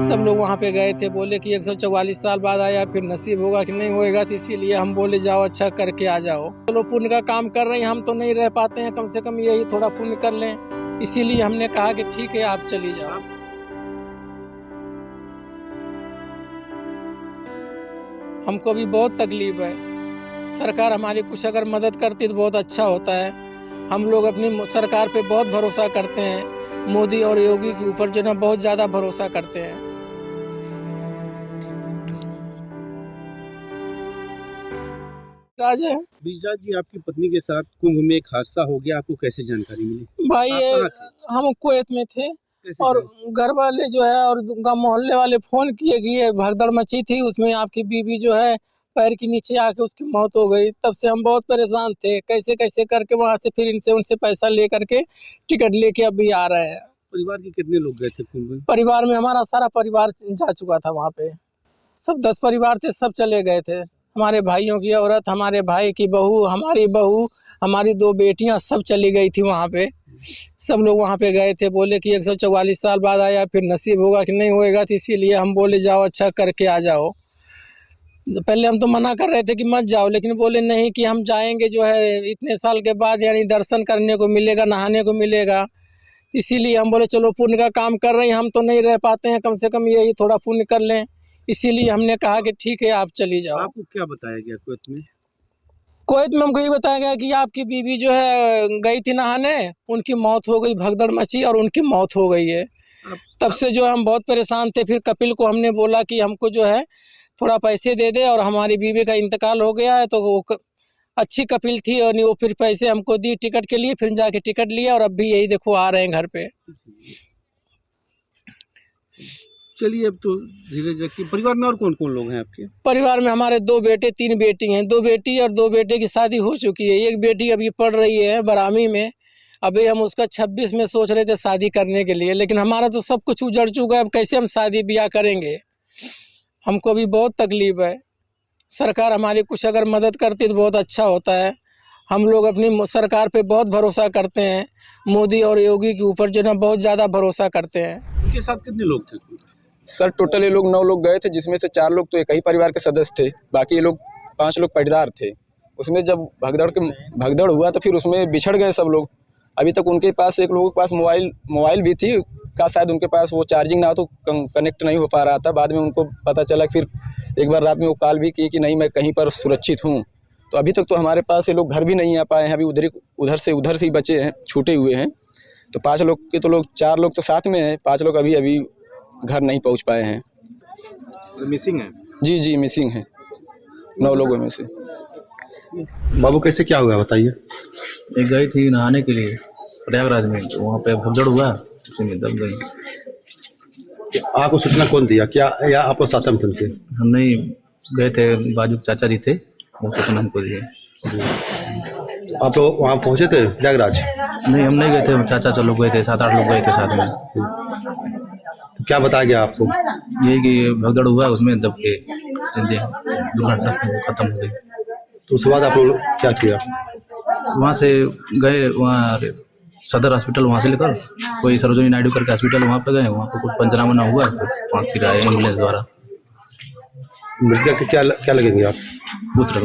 सब लोग वहाँ पे गए थे, बोले कि 144 साल बाद आया, फिर नसीब होगा कि नहीं होएगा, तो इसीलिए हम बोले जाओ अच्छा करके आ जाओ। चलो पुण्य का काम कर रहे हैं, हम तो नहीं रह पाते हैं, कम से कम यही थोड़ा पुण्य कर लें, इसीलिए हमने कहा कि ठीक है आप चली जाओ। हमको भी बहुत तकलीफ है, सरकार हमारी कुछ अगर मदद करती तो बहुत अच्छा होता है। हम लोग अपनी सरकार पे बहुत भरोसा करते हैं, मोदी और योगी के ऊपर जो ना बहुत ज़्यादा भरोसा करते हैं। राजा ब्रिजराज जी, आपकी पत्नी के साथ कुंभ में एक हादसा हो गया, आपको कैसे जानकारी मिली? भाई ये हम कुवैत में थे और घर वाले जो है और मोहल्ले वाले फोन किए कि ये भगदड़ मची थी, उसमें आपकी बीवी जो है पैर के नीचे आके उसकी मौत हो गई। तब से हम बहुत परेशान थे, कैसे कैसे करके वहां से फिर इनसे उनसे पैसा ले करके टिकट लेके अभी आ रहे हैं। परिवार के कितने लोग गए थे कुंभ में? परिवार में हमारा सारा परिवार जा चुका था वहाँ पे, सब 10 परिवार थे, सब चले गए थे। हमारे भाइयों की औरत, हमारे भाई की बहू, हमारी बहू, हमारी 2 बेटियां सब चली गई थी वहाँ पे। सब लोग वहाँ पे गए थे, बोले कि 144 साल बाद आया, फिर नसीब होगा कि नहीं होएगा, तो इसीलिए हम बोले जाओ अच्छा करके आ जाओ। पहले हम तो मना कर रहे थे कि मत जाओ, लेकिन बोले नहीं कि हम जाएंगे, जो है इतने साल के बाद यानी दर्शन करने को मिलेगा, नहाने को मिलेगा, इसीलिए हम बोले चलो पुण्य का काम कर रहे हैं, हम तो नहीं रह पाते हैं, कम से कम यही थोड़ा पुण्य कर लें, इसीलिए हमने कहा कि ठीक है आप चली जाओ। आपको क्या बताया गया कुवैत में? कुवैत में हमको ये बताया गया कि आपकी बीवी जो है गई थी नहाने, उनकी मौत हो गई, भगदड़ मची और उनकी मौत हो गई है। तब से जो है हम बहुत परेशान थे। फिर कपिल को हमने बोला कि हमको जो है थोड़ा पैसे दे दे, और हमारी बीवी का इंतकाल हो गया है, तो वो अच्छी कपिल थी और वो फिर पैसे हमको दी टिकट के लिए, फिर जाके टिकट लिया और अब भी यही देखो आ रहे हैं घर पे। चलिए, अब तो धीरज रखिए। परिवार में और कौन कौन लोग हैं आपके? परिवार में हमारे 2 बेटे 3 बेटी हैं, 2 बेटी और 2 बेटे की शादी हो चुकी है। एक बेटी अभी पढ़ रही है बरामी में, अभी हम उसका 26 में सोच रहे थे शादी करने के लिए, लेकिन हमारा तो सब कुछ उजड़ चुका है, अब कैसे हम शादी ब्याह करेंगे। हमको भी बहुत तकलीफ है, सरकार हमारी कुछ अगर मदद करती तो बहुत अच्छा होता है। हम लोग अपनी सरकार पे बहुत भरोसा करते हैं, मोदी और योगी के ऊपर जो ना बहुत ज़्यादा भरोसा करते हैं। उनके साथ कितने लोग थे? सर टोटल ये लोग 9 लोग गए थे, जिसमें से 4 लोग तो एक ही परिवार के सदस्य थे, बाकी ये लोग 5 लोग पाटीदार थे। उसमें जब भगदड़ हुआ तो फिर उसमें बिछड़ गए सब लोग। अभी तक उनके पास एक लोगों के पास मोबाइल भी थी का, शायद उनके पास वो चार्जिंग ना हो तो कनेक्ट नहीं हो पा रहा था। बाद में उनको पता चला, फिर एक बार रात में वो कॉल भी की कि नहीं मैं कहीं पर सुरक्षित हूँ। तो अभी तक तो हमारे पास ये लोग घर भी नहीं आ पाए हैं, अभी उधर से ही बचे हैं, छूटे हुए हैं। तो 5 लोग के तो 4 लोग तो साथ में हैं, 5 लोग अभी घर नहीं पहुंच पाए हैं। मिसिंग है? जी मिसिंग है 9 लोगों में से। बाबू कैसे क्या हुआ बताइए? एक गई थी नहाने के लिए प्रयागराज में, तो वहाँ पे भगदड़ हुआ, उसी में दब गई। आपको सूचना कौन दिया, क्या या आपको साथ में थे? हम नहीं गए थे, बाजू चाचा जी थे, वो सूचना हमको दिए। आप लोग वहाँ पहुँचे थे प्रयागराज? नहीं, हम नहीं गए थे, चाचा लोग गए थे, 7-8 लोग गए थे साथ में। तो क्या बताया गया आपको? यही कि भगदड़ हुआ, उसमें दब के दुर्घटना खत्म हो गई। तो उसके बाद आप लोग क्या किया? वहाँ से गए, वहाँ सदर हॉस्पिटल, वहाँ से लेकर कोई सरोजिनी नायडू करके हॉस्पिटल, वहाँ पे गए, वहाँ पे कुछ पंचनामा ना हुआ, वहाँ फिर आए एम्बुलेंस द्वारा। मृतक के क्या लगेंगे आप? पुत्र।